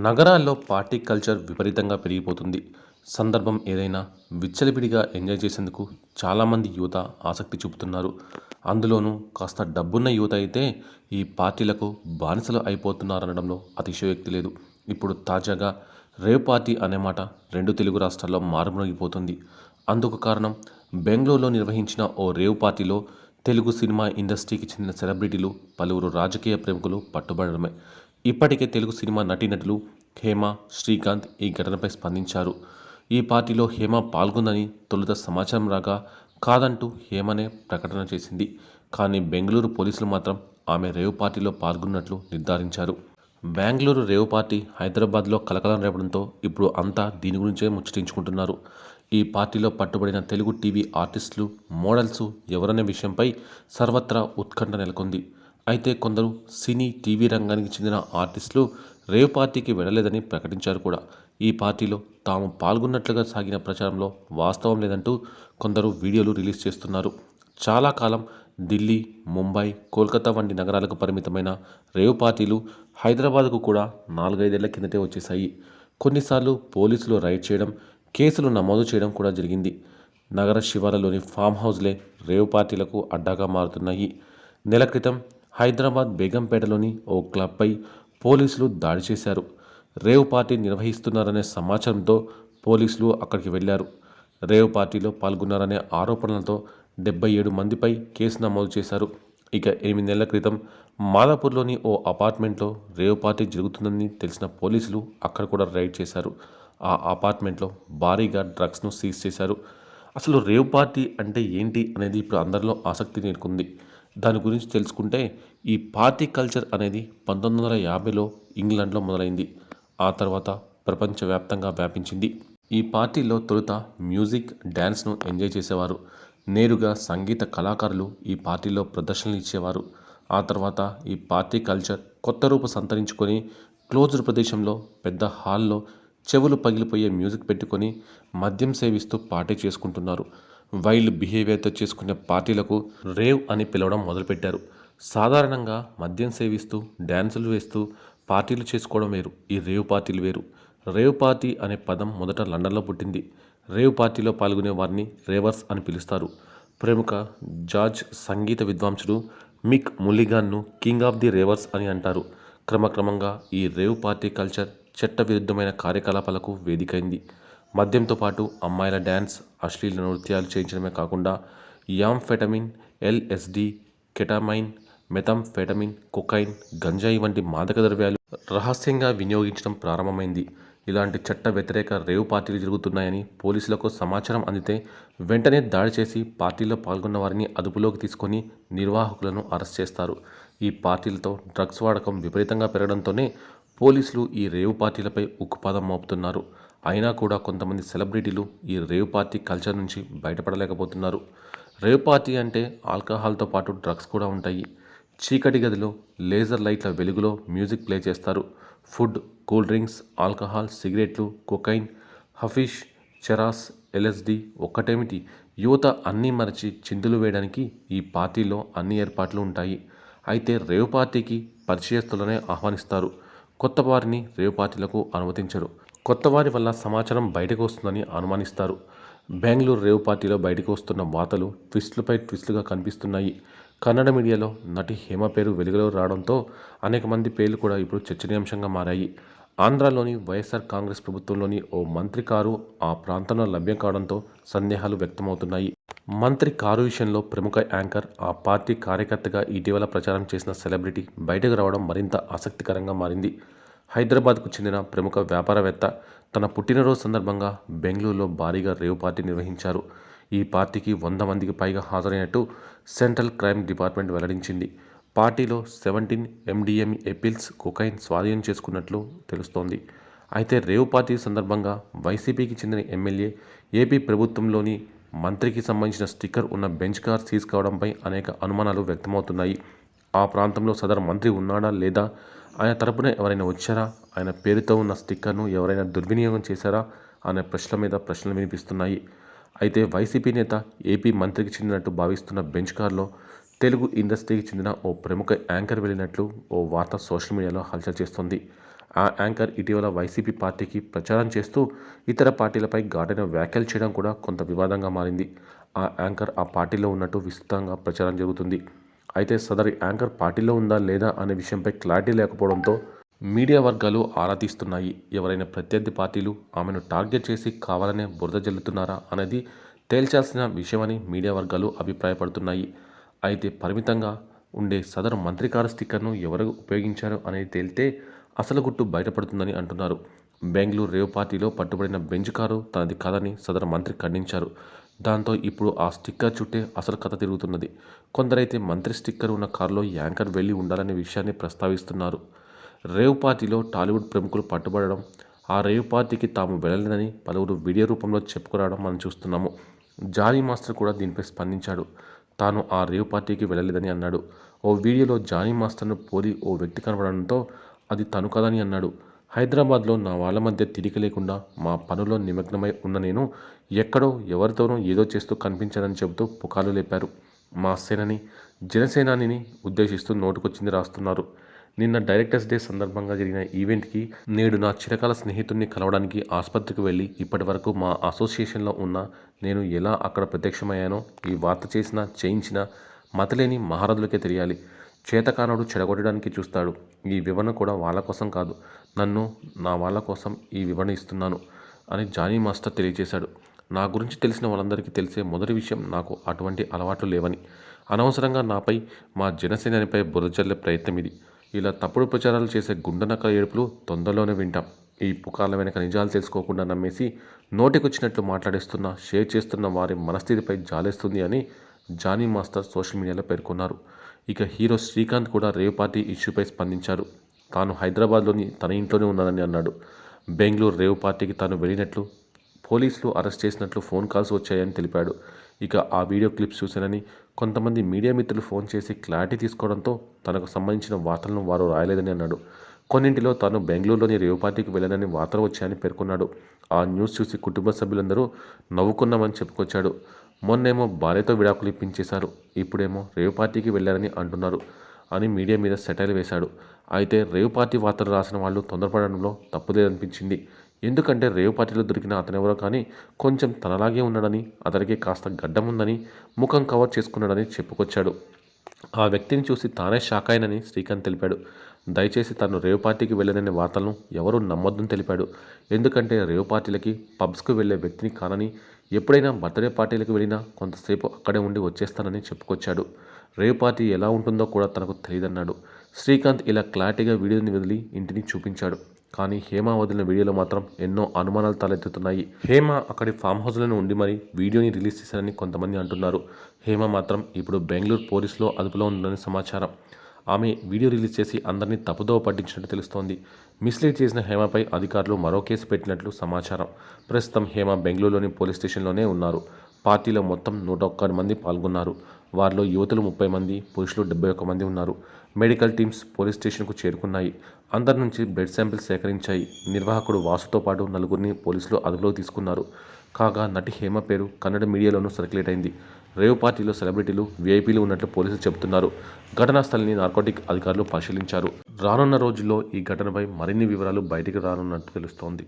నగరాల్లో party culture విపరీతంగా పెరిగిపోతుంది. సందర్భం ఏదైనా విచ్చలవిడిగా ఎంజాయ్ చేసేందుకు చాలామంది యువత ఆసక్తి చూపుతున్నారు. అందులోనూ కాస్త డబ్బున్న యువత అయితే ఈ పార్టీలకు బానిసలు అయిపోతున్నారనడంలో అతిశయోక్తి లేదు. ఇప్పుడు తాజాగా రేవ్ పార్టీ అనే మాట రెండు తెలుగు రాష్ట్రాల్లో మారుమోగిపోతుంది. అందుకు కారణం బెంగళూరులో నిర్వహించిన ఓ రేవ్ పార్టీలో తెలుగు సినిమా ఇండస్ట్రీకి చెందిన సెలబ్రిటీలు, పలువురు రాజకీయ ప్రముఖులు పట్టుబడడమే. ఇప్పటికే తెలుగు సినిమా నటీనటులు హేమ, శ్రీకాంత్ ఈ ఘటనపై స్పందించారు. ఈ పార్టీలో హేమ పాల్గొందని తొలుత సమాచారం రాగా కాదంటూ హేమనే ప్రకటన చేసింది. కానీ బెంగళూరు పోలీసులు మాత్రం ఆమె రేవ్ పార్టీలో పాల్గొన్నట్లు నిర్ధారించారు. బెంగళూరు రేవ్ పార్టీ హైదరాబాద్లో కలకలం రేపడంతో ఇప్పుడు అంతా దీని గురించే ముచ్చటించుకుంటున్నారు. ఈ పార్టీలో పట్టుబడిన తెలుగు టీవీ ఆర్టిస్టులు, మోడల్స్ ఎవరనే విషయంపై సర్వత్రా ఉత్కంఠ నెలకొంది. అయితే కొందరు సినీ, టీవీ రంగానికి చెందిన ఆర్టిస్టులు రేవ్ పార్టీకి వెళ్లలేదని ప్రకటించారు కూడా. ఈ పార్టీలో తాము పాల్గొన్నట్లుగా సాగిన ప్రచారంలో వాస్తవం లేదంటూ కొందరు వీడియోలు రిలీజ్ చేస్తున్నారు. చాలా కాలం ఢిల్లీ, ముంబై, కోల్కతా వంటి నగరాలకు పరిమితమైన రేవ్ పార్టీలు హైదరాబాద్కు కూడా 4-5 ఏళ్ల కిందటే వచ్చేశాయి. కొన్నిసార్లు పోలీసులు రైడ్ చేయడం, కేసులు నమోదు చేయడం కూడా జరిగింది. నగర శివార్లలోని ఫామ్ హౌస్లే రేవ్ పార్టీలకు అడ్డాగా మారుతున్నాయి. నెల క్రితం హైదరాబాద్ బేగంపేటలోని ఓ క్లబ్పై పోలీసులు దాడి చేశారు. రేవ్ పార్టీ నిర్వహిస్తున్నారనే సమాచారంతో పోలీసులు అక్కడికి వెళ్లారు. రేవ్ పార్టీలో పాల్గొన్నారనే ఆరోపణలతో 77 మందిపై కేసు నమోదు చేశారు. ఇక 8 నెలల క్రితం మాదాపూర్లోని ఓ అపార్ట్మెంట్లో రేవ్ పార్టీ జరుగుతుందని తెలిసిన పోలీసులు అక్కడ కూడా రైడ్ చేశారు. ఆ అపార్ట్మెంట్లో భారీగా డ్రగ్స్ను సీజ్ చేశారు. అసలు రేవ్ పార్టీ అంటే ఏంటి అనేది ఇప్పుడు అందరిలో ఆసక్తి నెలకొంది. దాని గురించి తెలుసుకుంటే ఈ పార్టీ కల్చర్ అనేది 1950లో ఇంగ్లాండ్లో మొదలైంది. ఆ తర్వాత ప్రపంచవ్యాప్తంగా వ్యాపించింది. ఈ పార్టీలో తొలుత మ్యూజిక్, డ్యాన్స్ను ఎంజాయ్ చేసేవారు. నేరుగా సంగీత కళాకారులు ఈ పార్టీలో ప్రదర్శనలు ఇచ్చేవారు. ఆ తర్వాత ఈ పార్టీ కల్చర్ కొత్త రూపు సంతరించుకొని క్లోజ్డ్ ప్రదేశంలో పెద్ద హాల్లో చెవులు పగిలిపోయే మ్యూజిక్ పెట్టుకొని మద్యం సేవిస్తూ పార్టీ చేసుకుంటున్నారు. వైల్డ్ బిహేవియర్తో చేసుకునే పార్టీలకు రేవ్ అని పిలవడం మొదలుపెట్టారు. సాధారణంగా మద్యం సేవిస్తూ డ్యాన్సులు వేస్తూ పార్టీలు చేసుకోవడం వేరు, ఈ రేవ్ పార్టీలు వేరు. రేవ్ పార్టీ అనే పదం మొదట లండన్లో పుట్టింది. రేవ్ పార్టీలో పాల్గొనే వారిని రేవర్స్ అని పిలుస్తారు. ప్రముఖ జాజ్ సంగీత విద్వాంసుడు మిక్ ముల్లిగాన్ను కింగ్ ఆఫ్ ది రేవర్స్ అని అంటారు. క్రమక్రమంగా ఈ రేవ్ పార్టీ కల్చర్ చట్ట విరుద్ధమైన కార్యకలాపాలకు వేదికైంది. మద్యంతో పాటు అమ్మాయిల డ్యాన్స్, అశ్లీల నృత్యాలు చేయించడమే కాకుండా యాంఫెటమిన్, ఎల్ఎస్డి, కెటమైన్, మెథాంఫెటమిన్, కొకైన్, గంజాయి వంటి మాదక ద్రవ్యాలు రహస్యంగా వినియోగించడం ప్రారంభమైంది. ఇలాంటి చట్ట వ్యతిరేక రేవ్ పార్టీలు జరుగుతున్నాయని పోలీసులకు సమాచారం అందితే వెంటనే దాడి చేసి పార్టీలో పాల్గొన్న వారిని అదుపులోకి తీసుకొని నిర్వాహకులను అరెస్ట్ చేస్తారు. ఈ పార్టీలతో డ్రగ్స్ వాడకం విపరీతంగా పెరగడంతోనే పోలీసులు ఈ రేవ్ పార్టీలపై ఉక్కుపాదం మోపుతున్నారు. అయినా కూడా కొంతమంది సెలబ్రిటీలు ఈ రేవ్ పార్టీ కల్చర్ నుంచి బయటపడలేకపోతున్నారు. రేవ్ పార్టీ అంటే ఆల్కహాల్తో పాటు డ్రగ్స్ కూడా ఉంటాయి. చీకటి గదిలో లేజర్ లైట్ల వెలుగులో మ్యూజిక్ ప్లే చేస్తారు. ఫుడ్, కూల్ డ్రింక్స్, ఆల్కహాల్, సిగరెట్లు, కొకైన్, హఫీష్, చెరాస్, ఎల్ఎస్డి ఒక్కటేమిటి, యువత అన్నీ మరచి చిందులు వేయడానికి ఈ పార్టీలో అన్ని ఏర్పాట్లు ఉంటాయి. అయితే రేవ్ పార్టీకి పరిచయస్తులనే ఆహ్వానిస్తారు. కొత్త వారిని రేవ్ పార్టీలకు అనుమతించరు. కొత్త వారి వల్ల సమాచారం బయటకు వస్తుందని అనుమానిస్తారు. బెంగళూరు రేవ్ పార్టీలో బయటకు వస్తున్న వార్తలు ట్విస్టులపై ట్విస్టులుగా కనిపిస్తున్నాయి. కన్నడ మీడియాలో నటి హేమ పేరు వెలుగులో రావడంతో అనేక మంది పేర్లు కూడా ఇప్పుడు చర్చనీయాంశంగా మారాయి. ఆంధ్రాలోని వైఎస్ఆర్ కాంగ్రెస్ ప్రభుత్వంలోని ఓ మంత్రి కారు ఆ ప్రాంతంలో లభ్యం కావడంతో సందేహాలు వ్యక్తమవుతున్నాయి. మంత్రి కారు విషయంలో ప్రముఖ యాంకర్, ఆ పార్టీ కార్యకర్తగా ఇటీవల ప్రచారం చేసిన సెలబ్రిటీ బయటకు రావడం మరింత ఆసక్తికరంగా మారింది. హైదరాబాద్కు చెందిన ప్రముఖ వ్యాపారవేత్త తన పుట్టినరోజు సందర్భంగా బెంగళూరులో భారీగా రేవ్ పార్టీ నిర్వహించారు. ఈ పార్టీకి 100 మందికి పైగా హాజరైనట్టు సెంట్రల్ క్రైమ్ డిపార్ట్మెంట్ వెల్లడించింది. పార్టీలో 17 ఎండిఎంఏ పిల్స్, కొకైన్ స్వాధీనం చేసుకున్నట్లు తెలుస్తోంది. అయితే రేవ్ పార్టీ సందర్భంగా వైసీపీకి చెందిన ఎమ్మెల్యే, ఏపీ ప్రభుత్వంలోని మంత్రికి సంబంధించిన స్టిక్కర్ ఉన్న బెంచ్ కార్ సీజ్ కావడంపై అనేక అనుమానాలు వ్యక్తమవుతున్నాయి. ఆ ప్రాంతంలో సదరు మంత్రి ఉన్నాడా లేదా, ఆయన తరపున ఎవరైనా వచ్చారా, ఆయన పేరుతో ఉన్న స్టిక్కర్ను ఎవరైనా దుర్వినియోగం చేశారా అనే ప్రశ్నల మీద ప్రశ్నలు వినిపిస్తున్నాయి. అయితే వైసీపీ నేత ఏపీ మంత్రికి చెందినట్టు భావిస్తున్న బెంచ్ కార్లో తెలుగు ఇండస్ట్రీకి చెందిన ఓ ప్రముఖ యాంకర్ వెళ్ళినట్లు ఓ వార్త సోషల్ మీడియాలో హల్చల్ చేస్తోంది. ఆ యాంకర్ ఇటీవల వైసీపీ పార్టీకి ప్రచారం చేస్తూ ఇతర పార్టీలపై ఘాటైన వ్యాఖ్యలు చేయడం కూడా కొంత వివాదంగా మారింది. ఆ యాంకర్ ఆ పార్టీలో ఉన్నట్టు విస్తృతంగా ప్రచారం జరుగుతుంది. అయితే సదరు యాంకర్ పార్టీలో ఉందా లేదా అనే విషయంపై క్లారిటీ లేకపోవడంతో మీడియా వర్గాలు ఆరా తీస్తున్నాయి. ఎవరైనా ప్రత్యర్థి పార్టీలు ఆమెను టార్గెట్ చేసి కావాలనే బురద జల్లుతున్నారా అనేది తేల్చాల్సిన విషయమని మీడియా వర్గాలు అభిప్రాయపడుతున్నాయి. అయితే పరిమితంగా ఉండే సదరు మంత్రి కారు స్టిక్కర్ను ఎవరు ఉపయోగించారు అనేది తేలితే అసలు గుట్టు బయటపడుతుందని అంటున్నారు. బెంగళూరు రేవ్ పార్టీలో పట్టుబడిన బెంజ్ కారు తనది కాదని సదరు మంత్రి ఖండించారు. దాంతో ఇప్పుడు ఆ స్టిక్కర్ చుట్టే అసలు కథ తిరుగుతున్నది. కొందరైతే మంత్రి స్టిక్కర్ ఉన్న కారులో యాంకర్ వెళ్లి ఉండాలనే విషయాన్ని ప్రస్తావిస్తున్నారు. రేవ్ పార్టీలో టాలీవుడ్ ప్రముఖులు పట్టుబడడం, ఆ రేవ్ పార్టీకి తాము వెళ్ళలేదని పలువురు వీడియో రూపంలో చెప్పుకురావడం మనం చూస్తున్నాము. జానీ మాస్టర్ కూడా దీనిపై స్పందించాడు. తాను ఆ రేవ్ పార్టీకి వెళ్ళలేదని అన్నాడు. ఓ వీడియోలో జానీ మాస్టర్ను పోలి ఓ వ్యక్తి కనబడడంతో అది తను కాదని అన్నాడు. హైదరాబాద్లో నా వాళ్ళ మధ్య తిరిగి లేకుండా మా పనుల్లో నిమగ్నమై ఉన్న నేను ఎక్కడో ఎవరితోనో ఏదో చేస్తూ కనిపించానని చెబుతూ పుకార్లు లేపారు. మా సేనని జనసేనానిని ఉద్దేశిస్తూ నోటుకొచ్చింది రాస్తున్నారు. నిన్న డైరెక్టర్స్ డే సందర్భంగా జరిగిన ఈవెంట్కి నేడు నా చిరకాల స్నేహితుడిని కలవడానికి ఆసుపత్రికి వెళ్ళి ఇప్పటి వరకు మా అసోసియేషన్లో ఉన్న నేను ఎలా అక్కడ ప్రత్యక్షమయ్యానో ఈ వార్త చేసినా చేయించినా మతలేని మహారథులకే తెలియాలి. చేతకానుడు చెడగొట్టడానికి చూస్తాడు. ఈ వివరణ కూడా వాళ్ళ కోసం కాదు, నా వాళ్ళ కోసం ఈ వివరణ ఇస్తున్నాను అని జానీ మాస్టర్ తెలియజేశాడు. నా గురించి తెలిసిన వాళ్ళందరికీ తెలిసే మొదటి విషయం నాకు అటువంటి అలవాట్లు లేవని, అనవసరంగా నాపై మా జనసేనానిపై బురద చల్లే ప్రయత్నం ఇది. ఇలా తప్పుడు ప్రచారాలు చేసే గుండెనక్క ఏడుపులు తొందరలోనే వింటాం. ఈ పుకార్ల వెనక నిజాలు తెలుసుకోకుండా నమ్మేసి నోటికొచ్చినట్లు మాట్లాడేస్తున్న, షేర్ చేస్తున్న వారి మనస్థితిపై జాలేస్తుంది అని జానీ మాస్టర్ సోషల్ మీడియాలో పేర్కొన్నారు. ఇక హీరో శ్రీకాంత్ కూడా రేవ్ పార్టీ ఇష్యూపై స్పందించారు. తాను హైదరాబాద్లోని తన ఇంట్లోనే ఉన్నానని అన్నాడు. బెంగళూరు రేవ్ పార్టీకి తాను వెళ్ళినట్లు, పోలీసులు అరెస్ట్ చేసినట్లు ఫోన్ కాల్స్ వచ్చాయని తెలిపాడు. ఇక ఆ వీడియో క్లిప్స్ చూశానని కొంతమంది మీడియా మిత్రులు ఫోన్ చేసి క్లారిటీ తీసుకోవడంతో తనకు సంబంధించిన వార్తలను వారు రాయలేదని అన్నాడు. కొన్నింటిలో తాను బెంగళూరులోని రేవ్ పార్టీకి వెళ్ళానని వార్తలు వచ్చాయని పేర్కొన్నాడు. ఆ న్యూస్ చూసి కుటుంబ సభ్యులందరూ నవ్వుకున్నామని చెప్పుకొచ్చాడు. మొన్నేమో భార్యతో విడాకులు ఇప్పించేశారు, ఇప్పుడేమో రేవ్ పార్టీకి వెళ్ళారని అంటున్నారు అని మీడియా మీద సెటైల్ వేశాడు. అయితే రేవ్ పార్టీ వార్తలు రాసిన వాళ్ళు తొందరపడడంలో తప్పులేదనిపించింది. ఎందుకంటే రేవ్ పార్టీలో దొరికిన అతనెవరో కానీ కొంచెం తనలాగే ఉన్నాడని, అతనికి కాస్త గడ్డం ఉందని, ముఖం కవర్ చేసుకున్నాడని చెప్పుకొచ్చాడు. ఆ వ్యక్తిని చూసి తానే షాక్ అయ్యానని శ్రీకాంత్ తెలిపాడు. దయచేసి తాను రేవ్ పార్టీకి వెళ్ళననే వార్తలను ఎవరూ నమ్మొద్దని తెలిపాడు. ఎందుకంటే రేవ్ పార్టీలకి, పబ్స్కు వెళ్లే వ్యక్తిని కానని, ఎప్పుడైనా బర్త్డే పార్టీలకు వెళ్ళినా కొంతసేపు అక్కడే ఉండి వచ్చేస్తానని చెప్పుకొచ్చాడు. రేవ్ పార్టీ ఎలా ఉంటుందో కూడా తనకు తెలియదన్నాడు. శ్రీకాంత్ ఇలా క్లారిటీగా వీడియోని వదిలి ఇంటిని చూపించాడు. కానీ హేమ వదిలిన వీడియోలో మాత్రం ఎన్నో అనుమానాలు తలెత్తుతున్నాయి. హేమ అక్కడి ఫామ్ హౌస్లోనే ఉండి మరీ వీడియోని రిలీజ్ చేశారని కొంతమంది అంటున్నారు. హేమ మాత్రం ఇప్పుడు బెంగళూరు పోలీసులో అదుపులో ఉందని సమాచారం. ఆమె వీడియో రిలీజ్ చేసి అందరినీ తప్పుదోవ పట్టించినట్టు తెలుస్తోంది. మిస్లీడ్ చేసిన హేమపై అధికారులు మరో కేసు పెట్టినట్లు సమాచారం. ప్రస్తుతం హేమ బెంగళూరులోని పోలీస్ స్టేషన్లోనే ఉన్నారు. పార్టీలో మొత్తం 101 మంది పాల్గొన్నారు. వారిలో యువతులు 30 మంది, పురుషులు 71 మంది ఉన్నారు. మెడికల్ టీమ్స్ పోలీస్ స్టేషన్కు చేరుకున్నాయి. అందరి నుంచి బ్లడ్ శాంపిల్స్ సేకరించాయి. నిర్వాహకుడు వాసుతో పాటు నలుగురిని పోలీసులు అదుపులోకి తీసుకున్నారు. కాగా నటి హేమ పేరు కన్నడ మీడియాలోనూ సర్క్యులేట్ అయింది. రేవ్ పార్టీలో సెలబ్రిటీలు, వీఐపీలు ఉన్నట్లు పోలీసులు చెబుతున్నారు. ఘటనా స్థలిని నార్కోటిక్ అధికారులు పరిశీలించారు. రానున్న రోజుల్లో ఈ ఘటనపై మరిన్ని వివరాలు బయటికి రానున్నట్టు తెలుస్తోంది.